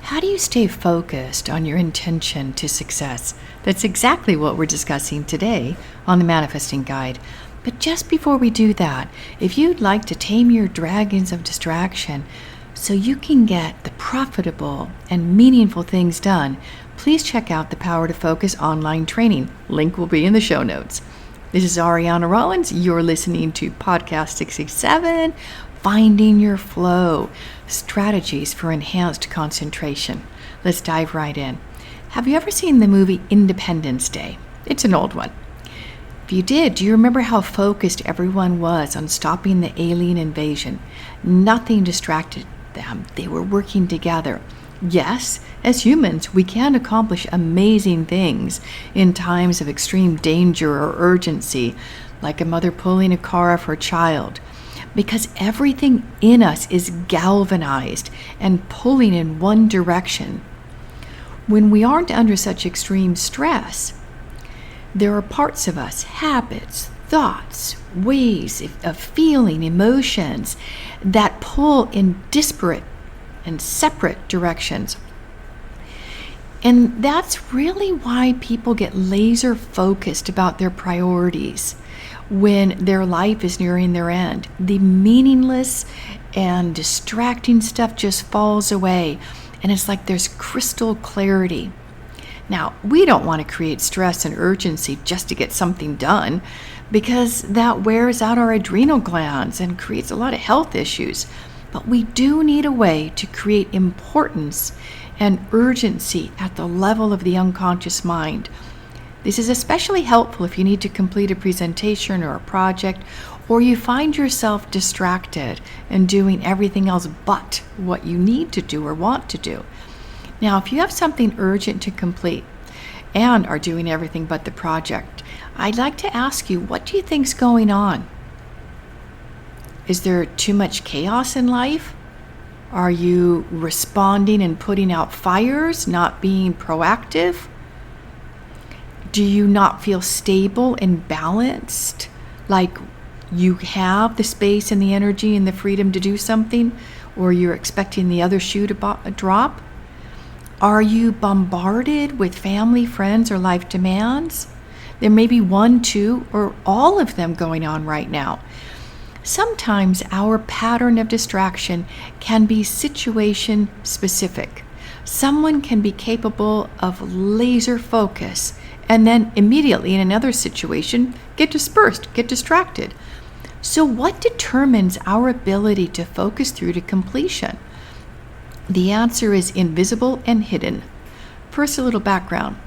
How do you stay focused on your intention to success? That's exactly what we're discussing today on the Manifesting Guide. But just before we do that, if you'd like to tame your dragons of distraction so you can get the profitable and meaningful things done, please check out the Power to Focus online training. Link will be in the show notes. This is Ariana Rollins. You're listening to Podcast 667, Finding Your Flow, Strategies for Enhanced Concentration. Let's dive right in. Have you ever seen the movie Independence Day? It's an old one. If you did, do you remember how focused everyone was on stopping the alien invasion? Nothing distracted them. They were working together. Yes, as humans, we can accomplish amazing things in times of extreme danger or urgency, like a mother pulling a car off her child, because everything in us is galvanized and pulling in one direction. When we aren't under such extreme stress, there are parts of us, habits, thoughts, ways of feeling, emotions that pull in disparate and separate directions. And that's really why people get laser focused about their priorities when their life is nearing their end. The meaningless and distracting stuff just falls away, and it's like there's crystal clarity. Now, we don't want to create stress and urgency just to get something done, because that wears out our adrenal glands and creates a lot of health issues. But we do need a way to create importance and urgency at the level of the unconscious mind. This is especially helpful if you need to complete a presentation or a project, or you find yourself distracted and doing everything else but what you need to do or want to do. Now, if you have something urgent to complete and are doing everything but the project, I'd like to ask you, what do you think's going on? Is there too much chaos in life? Are you responding and putting out fires, not being proactive? Do you not feel stable and balanced, like you have the space and the energy and the freedom to do something, or you're expecting the other shoe to drop? Are you bombarded with family, friends, or life demands? There may be one, two, or all of them going on right now. Sometimes our pattern of distraction can be situation specific. Someone can be capable of laser focus and then immediately in another situation get dispersed, get distracted. So what determines our ability to focus through to completion? The answer is invisible and hidden. First, a little background.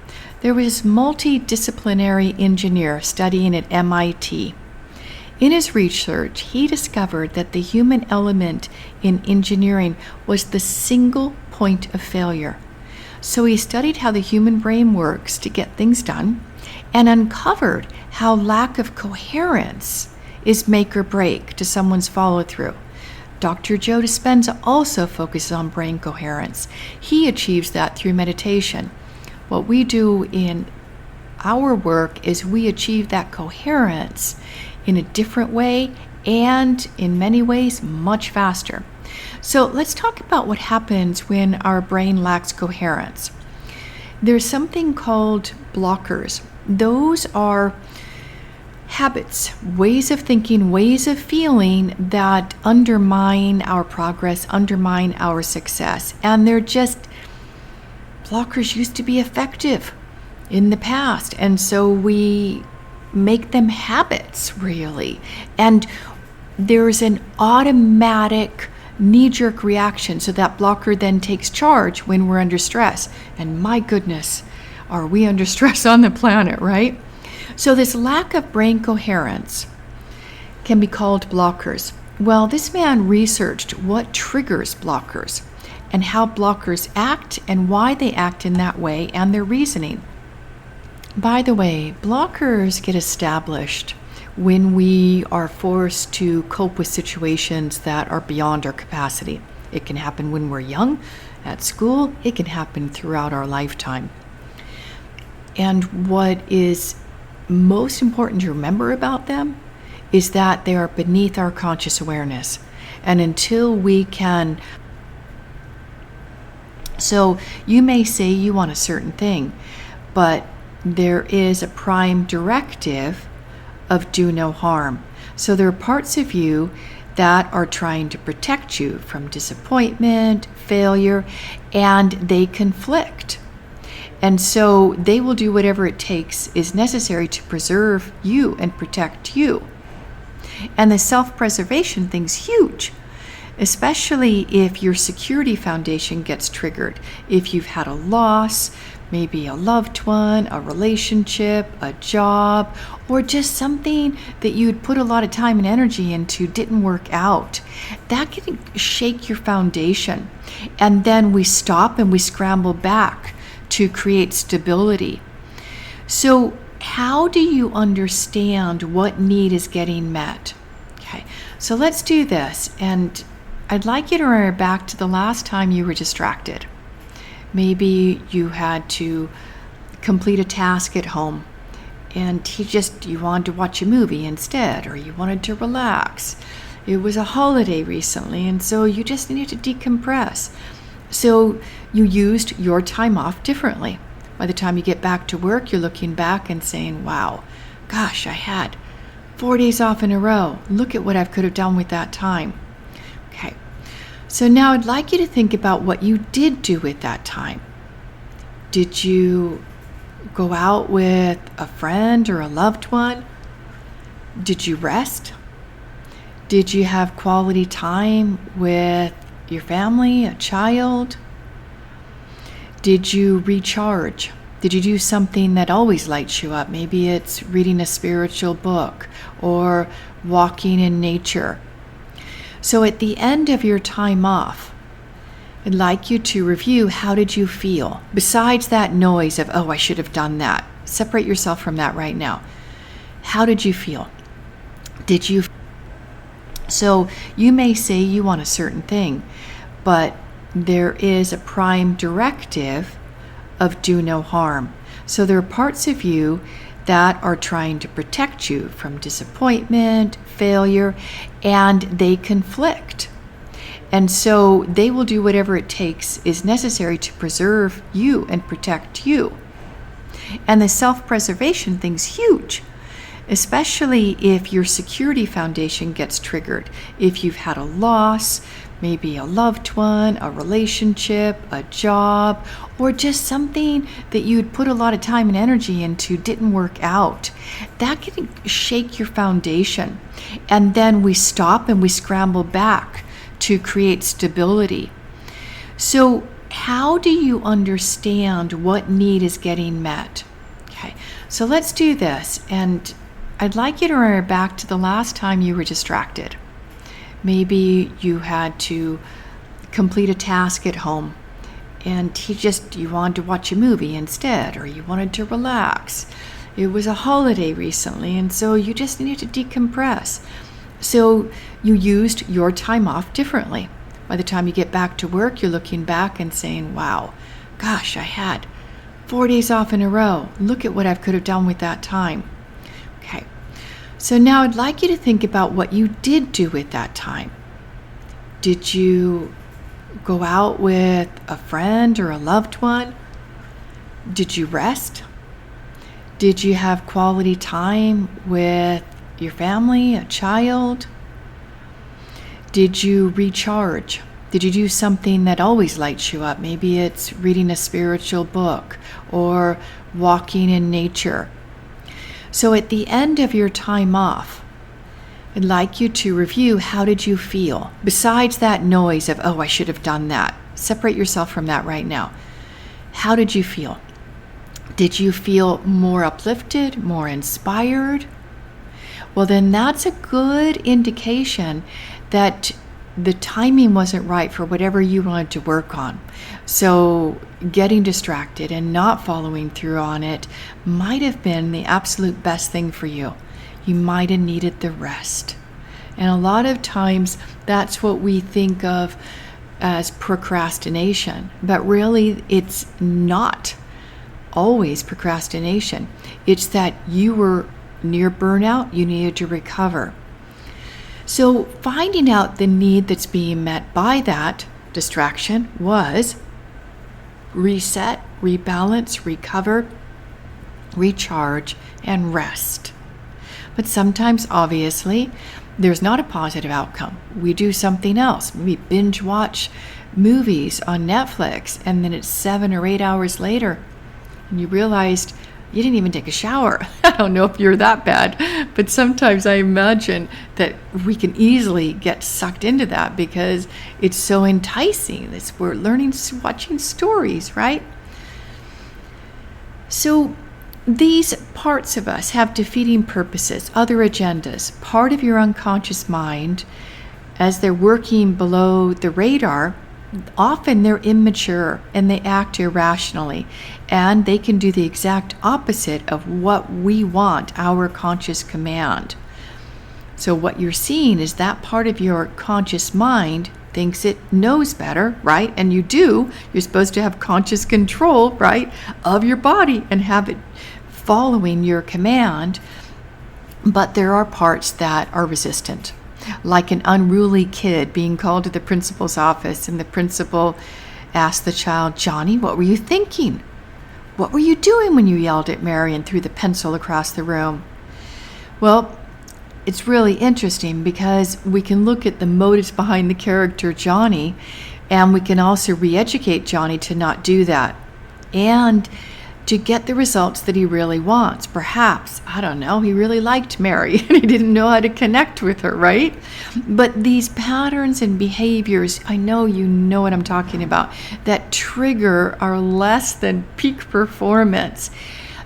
There was a multidisciplinary engineer studying at MIT. In his research, he discovered that the human element in engineering was the single point of failure. So he studied how the human brain works to get things done and uncovered how lack of coherence is make or break to someone's follow-through. Dr. Joe Dispenza also focuses on brain coherence. He achieves that through meditation. What we do in our work is we achieve that coherence in a different way and in many ways much faster. So let's talk about what happens when our brain lacks coherence. There's something called blockers. Those are habits, ways of thinking, ways of feeling that undermine our progress, undermine our success. And they're just, blockers used to be effective in the past. And so we make them habits, really. And there's an automatic knee-jerk reaction. So that blocker then takes charge when we're under stress. And my goodness, are we under stress on the planet, right? So this lack of brain coherence can be called blockers. Well, this man researched what triggers blockers and how blockers act and why they act in that way and their reasoning. By the way, blockers get established when we are forced to cope with situations that are beyond our capacity. It can happen when we're young, at school. It can happen throughout our lifetime. And what is most important to remember about them is that they are beneath our conscious awareness. And until we can So you may say you want a certain thing, but there is a prime directive of do no harm. So there are parts of you that are trying to protect you from disappointment, failure, and they conflict. And so they will do whatever it takes is necessary to preserve you and protect you. And the self-preservation thing's huge, especially if your security foundation gets triggered. If you've had a loss, maybe a loved one, a relationship, a job, or just something that you'd put a lot of time and energy into didn't work out, that can shake your foundation. And then we stop and we scramble back to create stability. So how do you understand what need is getting met? Okay, so let's do this. And I'd like you to remember back to the last time you were distracted. Maybe you had to complete a task at home and you wanted to watch a movie instead, or you wanted to relax. It was a holiday recently, and so you just needed to decompress. So you used your time off differently. By the time you get back to work, you're looking back and saying, wow, gosh, I had 4 days off in a row. Look at what I could have done with that time. Okay. So now I'd like you to think about what you did do with that time. Did you go out with a friend or a loved one? Did you rest? Did you have quality time with your family, a child? Did you recharge? Did you do something that always lights you up? Maybe it's reading a spiritual book or walking in nature. So at the end of your time off, I'd like you to review, how did you feel? Besides that noise of, oh, I should have done that. Separate yourself from that right now. How did you feel? So you may say you want a certain thing, but there is a prime directive of do no harm. So there are parts of you that are trying to protect you from disappointment, failure, and they conflict. And so they will do whatever it takes is necessary to preserve you and protect you. And the self-preservation thing's huge, especially if your security foundation gets triggered. If you've had a loss, maybe a loved one, a relationship, a job, or just something that you'd put a lot of time and energy into didn't work out, that can shake your foundation. And then we stop and we scramble back to create stability. So how do you understand what need is getting met? Okay, so let's do this. And I'd like you to remember back to the last time you were distracted. Maybe you had to complete a task at home and you wanted to watch a movie instead, or you wanted to relax. It was a holiday recently, and so you just needed to decompress. So you used your time off differently. By the time you get back to work, you're looking back and saying, wow, gosh, I had 4 days off in a row. Look at what I could have done with that time. Okay. So now I'd like you to think about what you did do with that time. Did you go out with a friend or a loved one? Did you rest? Did you have quality time with your family, a child? Did you recharge? Did you do something that always lights you up? Maybe it's reading a spiritual book or walking in nature. So at the end of your time off, I'd like you to review, how did you feel? Besides that noise of, oh, I should have done that. Separate yourself from that right now. How did you feel? Did you feel more uplifted, more inspired? Well, then that's a good indication that the timing wasn't right for whatever you wanted to work on. So getting distracted and not following through on it might have been the absolute best thing for you. You might have needed the rest. And a lot of times that's what we think of as procrastination, but really it's not always procrastination. It's that you were near burnout, you needed to recover. So finding out the need that's being met by that distraction was reset, rebalance, recover, recharge, and rest. But sometimes, obviously, there's not a positive outcome. We do something else. We binge watch movies on Netflix, and then it's 7 or 8 hours later, and you realized you didn't even take a shower. I don't know if you're that bad, but sometimes I imagine that we can easily get sucked into that because it's so enticing. We're learning, watching stories, right? So these parts of us have defeating purposes, other agendas. Part of your unconscious mind, as they're working below the radar, often they're immature and they act irrationally, and they can do the exact opposite of what we want, our conscious command. So what you're seeing is that part of your conscious mind thinks it knows better, right? And you do. You're supposed to have conscious control, right, of your body and have it following your command. But there are parts that are resistant, like an unruly kid being called to the principal's office, and the principal asked the child, "Johnny, what were you thinking? What were you doing when you yelled at Mary and threw the pencil across the room?" Well, it's really interesting because we can look at the motives behind the character Johnny, and we can also re-educate Johnny to not do that and to get the results that he really wants. Perhaps, I don't know, he really liked Mary and he didn't know how to connect with her, right? But these patterns and behaviors, I know you know what I'm talking about, that trigger our less than peak performance,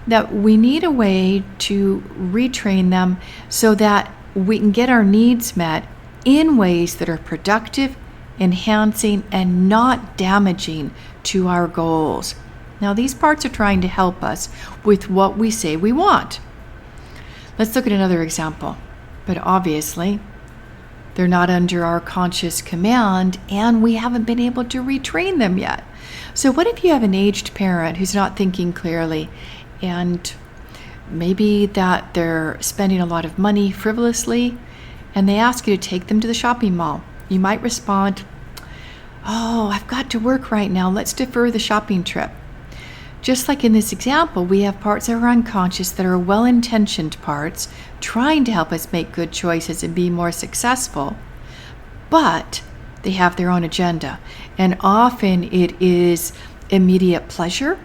that we need a way to retrain them so that we can get our needs met in ways that are productive, enhancing, and not damaging to our goals. Now, these parts are trying to help us with what we say we want. Let's look at another example. But obviously, they're not under our conscious command, and we haven't been able to retrain them yet. So what if you have an aged parent who's not thinking clearly, and maybe that they're spending a lot of money frivolously, and they ask you to take them to the shopping mall? You might respond, "Oh, I've got to work right now. Let's defer the shopping trip." Just like in this example, we have parts of our unconscious that are well-intentioned parts trying to help us make good choices and be more successful, but they have their own agenda. And often it is immediate pleasure,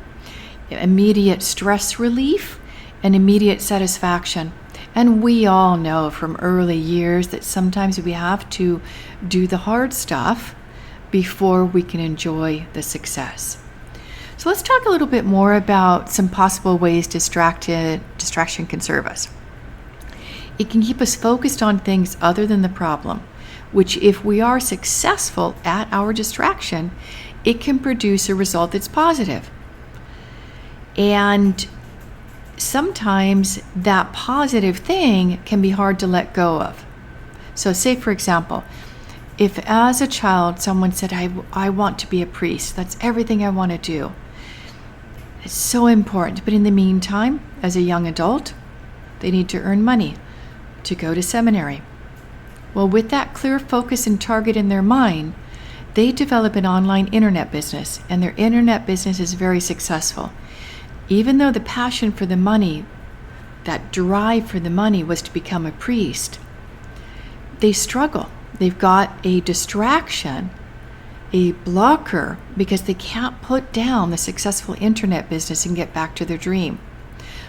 immediate stress relief, and immediate satisfaction. And we all know from early years that sometimes we have to do the hard stuff before we can enjoy the success. So let's talk a little bit more about some possible ways distraction can serve us. It can keep us focused on things other than the problem, which if we are successful at our distraction, it can produce a result that's positive. And sometimes that positive thing can be hard to let go of. So say, for example, if as a child someone said, I want to be a priest, that's everything I want to do. It's so important. But in the meantime, as a young adult, they need to earn money to go to seminary. Well, with that clear focus and target in their mind, they develop an online internet business, and their internet business is very successful. Even though the passion for the money, that drive for the money was to become a priest, they struggle. They've got a distraction, a blocker, because they can't put down the successful internet business and get back to their dream.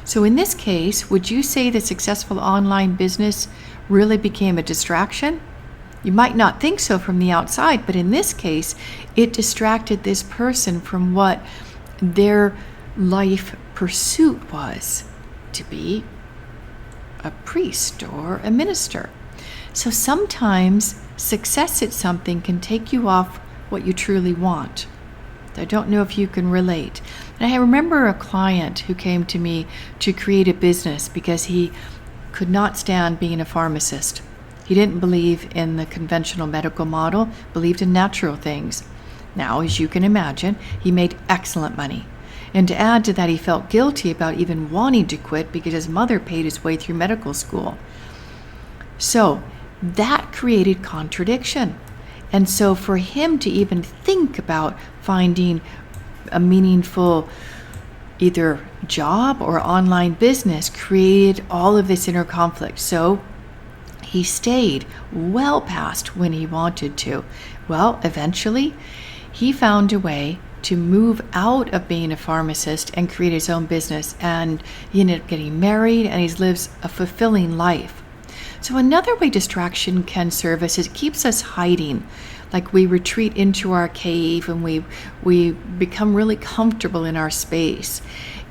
So in this case, would you say the successful online business really became a distraction? You might not think so from the outside, but in this case, it distracted this person from what their life pursuit was, to be a priest or a minister. So sometimes success at something can take you off what you truly want. I don't know if you can relate. And I remember a client who came to me to create a business because he could not stand being a pharmacist. He didn't believe in the conventional medical model, believed in natural things. Now, as you can imagine, he made excellent money. And to add to that, he felt guilty about even wanting to quit because his mother paid his way through medical school. So that created contradiction. And so for him to even think about finding a meaningful either job or online business created all of this inner conflict. So he stayed well past when he wanted to. Well, eventually, he found a way to move out of being a pharmacist and create his own business. And he ended up getting married, and he lives a fulfilling life. So another way distraction can serve us is it keeps us hiding. Like we retreat into our cave and we become really comfortable in our space.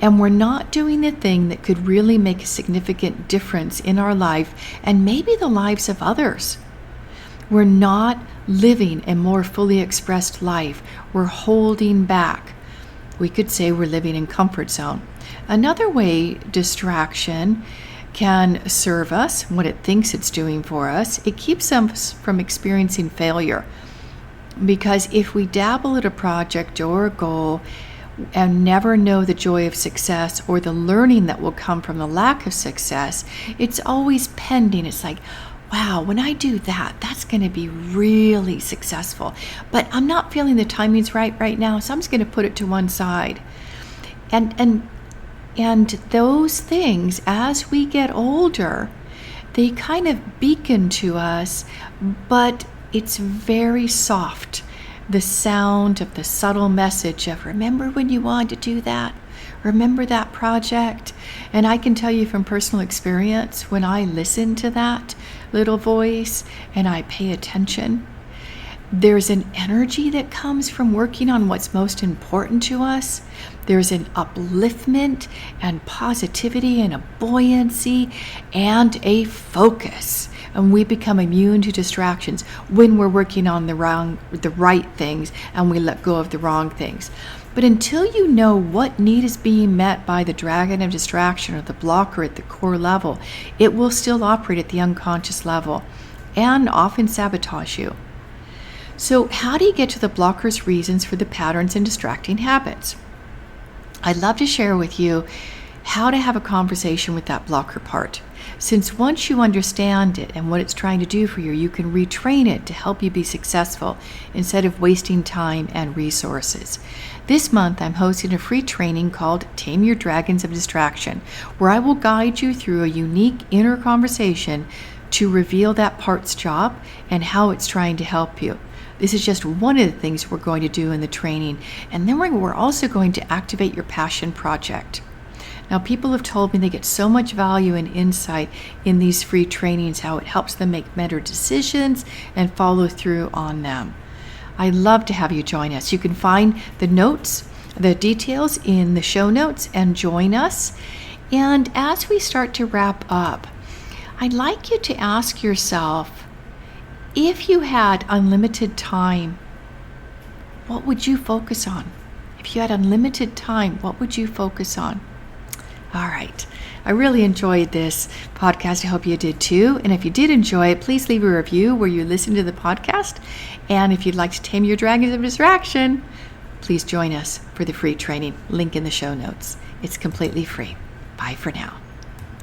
And we're not doing the thing that could really make a significant difference in our life and maybe the lives of others. We're not living a more fully expressed life. We're holding back. We could say we're living in comfort zone. Another way distraction can serve us, what it thinks it's doing for us, it keeps us from experiencing failure. Because if we dabble at a project or a goal and never know the joy of success or the learning that will come from the lack of success, it's always pending. It's like, wow, when I do that, that's going to be really successful. But I'm not feeling the timing's right now, so I'm just going to put it to one side. And those things, as we get older, they kind of beacon to us, but it's very soft. The sound of the subtle message of, remember when you wanted to do that? Remember that project? And I can tell you from personal experience, when I listen to that little voice and I pay attention, there's an energy that comes from working on what's most important to us. There's an upliftment and positivity and a buoyancy and a focus. And we become immune to distractions when we're working on the right things and we let go of the wrong things. But until you know what need is being met by the dragon of distraction or the blocker at the core level, it will still operate at the unconscious level and often sabotage you. So how do you get to the blocker's reasons for the patterns and distracting habits? I'd love to share with you how to have a conversation with that blocker part. Since once you understand it and what it's trying to do for you, you can retrain it to help you be successful instead of wasting time and resources. This month, I'm hosting a free training called Tame Your Dragons of Distraction, where I will guide you through a unique inner conversation to reveal that part's job and how it's trying to help you. This is just one of the things we're going to do in the training. And then we're also going to activate your passion project. Now, people have told me they get so much value and insight in these free trainings, how it helps them make better decisions and follow through on them. I'd love to have you join us. You can find the notes, the details in the show notes and join us. And as we start to wrap up, I'd like you to ask yourself, if you had unlimited time, what would you focus on? If you had unlimited time, what would you focus on? All right. I really enjoyed this podcast. I hope you did too. And if you did enjoy it, please leave a review where you listen to the podcast. And if you'd like to tame your dragons of distraction, please join us for the free training. Link in the show notes. It's completely free. Bye for now.